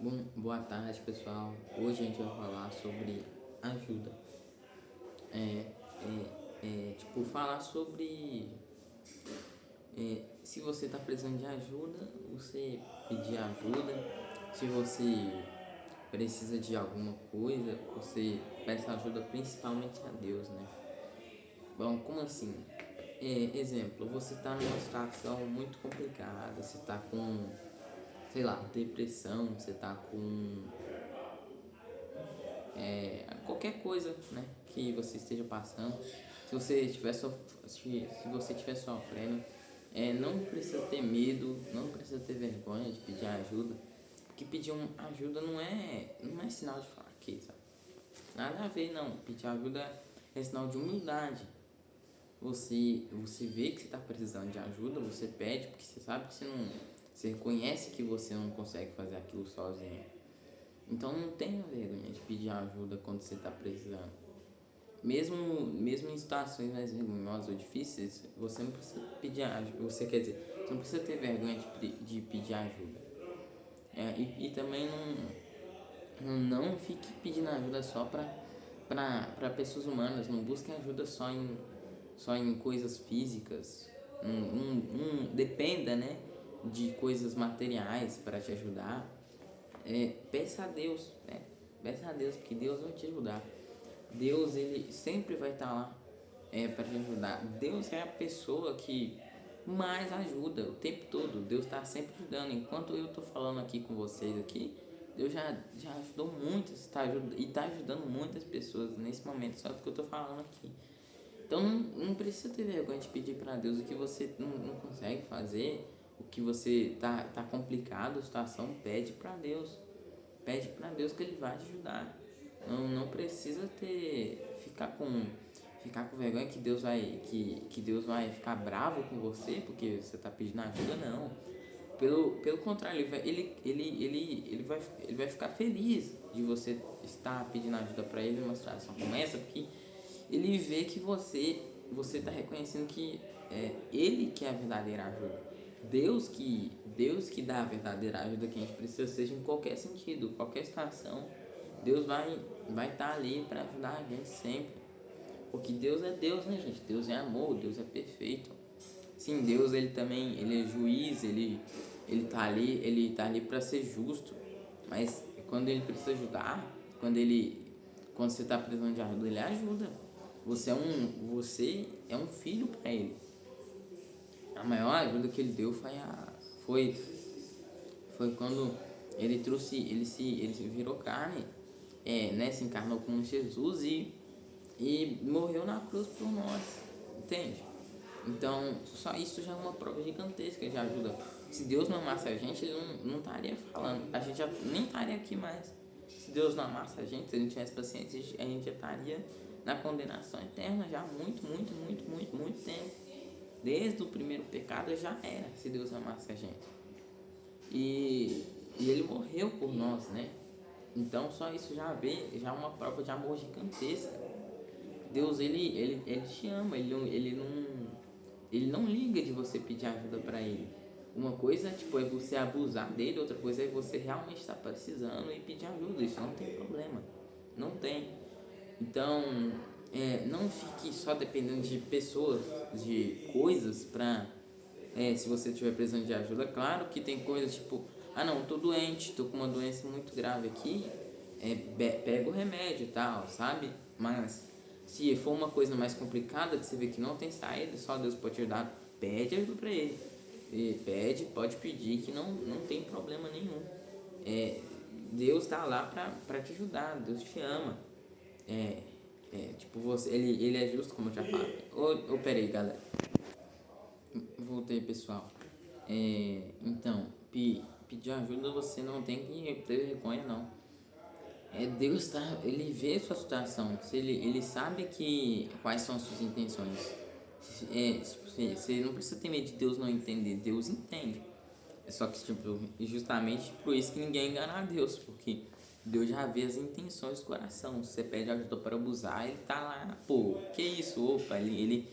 Bom, boa tarde, pessoal. Hoje a gente vai falar sobre ajuda. Falar sobre se você está precisando de ajuda, você pedir ajuda. Se você precisa de alguma coisa, você peça ajuda principalmente a Deus, né? Bom, como assim? Exemplo, você está numa situação muito complicada, você está com, sei lá, depressão, você está com qualquer coisa, né, que você esteja passando. Se você estiver sofrendo, não precisa ter medo, não precisa ter vergonha de pedir ajuda, porque pedir ajuda não é sinal de fraqueza, nada a ver. Não, pedir ajuda é sinal de humildade. Você vê que você está precisando de ajuda, você pede porque você sabe que você reconhece que você não consegue fazer aquilo sozinho. Então não tenha vergonha de pedir ajuda quando você está precisando. Mesmo em situações mais vergonhosas ou difíceis, você não precisa pedir ajuda. Você não precisa ter vergonha de pedir ajuda. E também não fique pedindo ajuda só para pessoas humanas. Não busque ajuda só em coisas físicas. Não dependa, né, de coisas materiais para te ajudar. Peça a Deus, né? Peça a Deus, porque Deus vai te ajudar. Deus, ele sempre vai estar lá para te ajudar. Deus é a pessoa que mais ajuda o tempo todo. Deus está sempre ajudando. Enquanto eu estou falando aqui com vocês aqui, Deus já ajudou muitas, e está ajudando muitas pessoas nesse momento, só que eu estou falando aqui. Então não precisa ter vergonha de pedir para Deus o que você não consegue fazer, o que você tá complicado a situação. Pede para Deus. Pede para Deus que Ele vai te ajudar. Não precisa ficar com vergonha que Deus vai ficar bravo com você porque você está pedindo ajuda. Não. Pelo contrário, ele vai ficar feliz de você estar pedindo ajuda para ele numa situação como essa, porque ele vê que você está reconhecendo que ele que é a verdadeira ajuda. Deus que dá a verdadeira ajuda que a gente precisa, seja em qualquer sentido, qualquer situação. Deus vai estar ali para ajudar a gente sempre. Porque Deus é Deus, né, gente? Deus é amor, Deus é perfeito. Sim, Deus, ele é juiz, ele tá ali para ser justo. Mas quando ele precisa ajudar, quando você está precisando de ajuda, ele ajuda. Você é um filho para ele. A maior ajuda que ele deu foi quando ele se virou carne, né? Se encarnou como Jesus e morreu na cruz por nós, entende? Então, só isso já é uma prova gigantesca de ajuda. Se Deus não amasse a gente, Ele não estaria falando, a gente já nem estaria aqui mais. Se Deus não amasse a gente, se Ele não tivesse paciência, a gente já estaria na condenação eterna já há muito, muito, muito, muito, muito tempo. Desde o primeiro pecado já era, se Deus amasse a gente. E Ele morreu por nós, né? Então só isso já é uma prova de amor gigantesca. Deus, ele te ama, ele não liga de você pedir ajuda para ele. Uma coisa é você abusar dele, outra coisa é você realmente estar precisando e pedir ajuda. Isso não tem problema, não tem. Então, não fique só dependendo de pessoas, de coisas se você estiver precisando de ajuda. Claro que tem coisas tipo, não, tô doente, tô com uma doença muito grave aqui, pega o remédio e tal, sabe? Mas se for uma coisa mais complicada, que você vê que não tem saída, só Deus pode te ajudar, pede ajuda pra ele. Pode pedir, que não tem problema nenhum. Deus tá lá pra te ajudar, Deus te ama. Ele é justo, como eu já falei. Peraí, galera. Voltei, pessoal. Então, pedir ajuda, você não tem que ter vergonha, não. Deus ele vê a sua situação. Ele sabe quais são as suas intenções. Você não precisa ter medo de Deus não entender. Deus entende. Só que, justamente por isso que ninguém engana a Deus, porque Deus já vê as intenções do coração. Se você pede ajuda para abusar, ele tá lá, pô, que isso? Opa, ele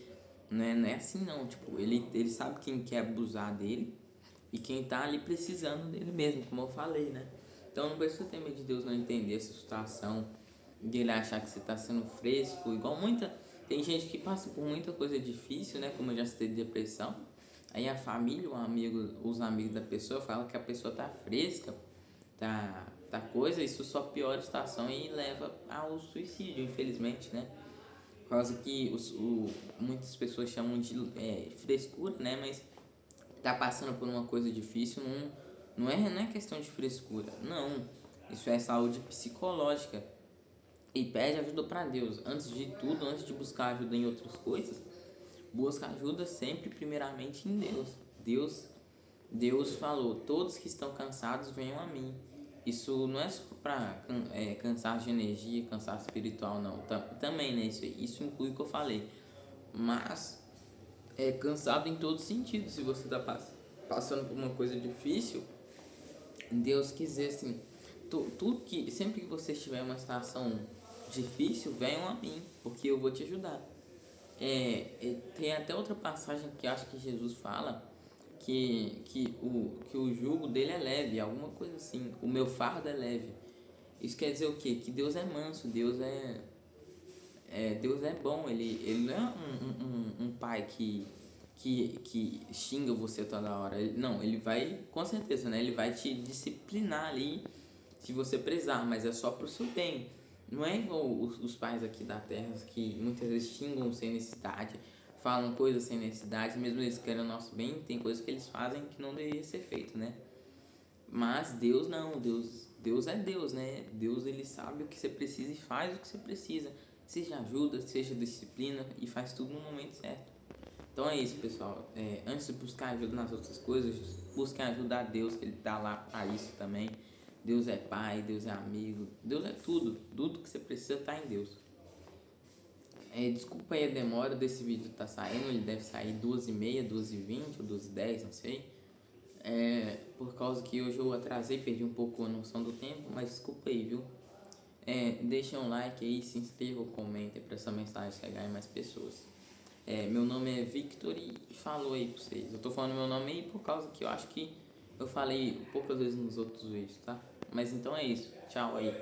não é assim, não. Ele sabe quem quer abusar dele e quem tá ali precisando dele mesmo, como eu falei, né? Então não precisa ter medo de Deus não entender essa situação, de ele achar que você está sendo fresco, igual muita. Tem gente que passa por muita coisa difícil, né? Como eu já citei, depressão. Aí a família, o amigo, os amigos da pessoa falam que a pessoa tá fresca, tá coisa, isso só piora a situação e leva ao suicídio, infelizmente, né? Por causa que muitas pessoas chamam de frescura, né? Mas tá passando por uma coisa difícil não é questão de frescura, não. Isso é saúde psicológica. E pede ajuda para Deus. Antes de tudo, antes de buscar ajuda em outras coisas, busca ajuda sempre primeiramente em Deus. Deus falou: todos que estão cansados venham a mim. Isso não é só para cansaço de energia, cansaço espiritual, não. Também, né? Isso inclui o que eu falei. Mas é cansado em todo sentido. Se você está passando por uma coisa difícil, Deus quiser, assim, tudo que sempre que você estiver em uma situação difícil, venham a mim, porque eu vou te ajudar. Tem até outra passagem que acho que Jesus fala que o jugo dele é leve, alguma coisa assim. O meu fardo é leve. Isso quer dizer o quê? Que Deus é manso, Deus é bom. Ele não é um pai que xinga você toda hora. Não, ele vai, com certeza, né? Ele vai te disciplinar ali se você precisar, mas é só pro seu bem. Não é igual os pais aqui da terra que muitas vezes xingam sem necessidade, falam coisas sem necessidade, mesmo eles querem o nosso bem, tem coisas que eles fazem que não deveria ser feito, né? Mas Deus não, Deus é Deus, né? Deus, ele sabe o que você precisa e faz o que você precisa. Seja ajuda, seja disciplina, e faz tudo no momento certo. Então é isso, pessoal. Antes de buscar ajuda nas outras coisas, busquem ajudar Deus, que ele tá lá para isso também. Deus é pai, Deus é amigo, Deus é tudo. Tudo que você precisa tá em Deus. Desculpa aí a demora desse vídeo tá saindo, ele deve sair 2h30, 2h20 ou 2h10, não sei. Por causa que hoje eu atrasei, perdi um pouco a noção do tempo, mas desculpa aí, viu? Deixem um like aí, se inscrevam, comentem para essa mensagem chegar em mais pessoas. Meu nome é Victor e falou aí pra vocês. Eu tô falando meu nome aí por causa que eu acho que eu falei poucas vezes nos outros vídeos, tá? Mas então é isso. Tchau aí.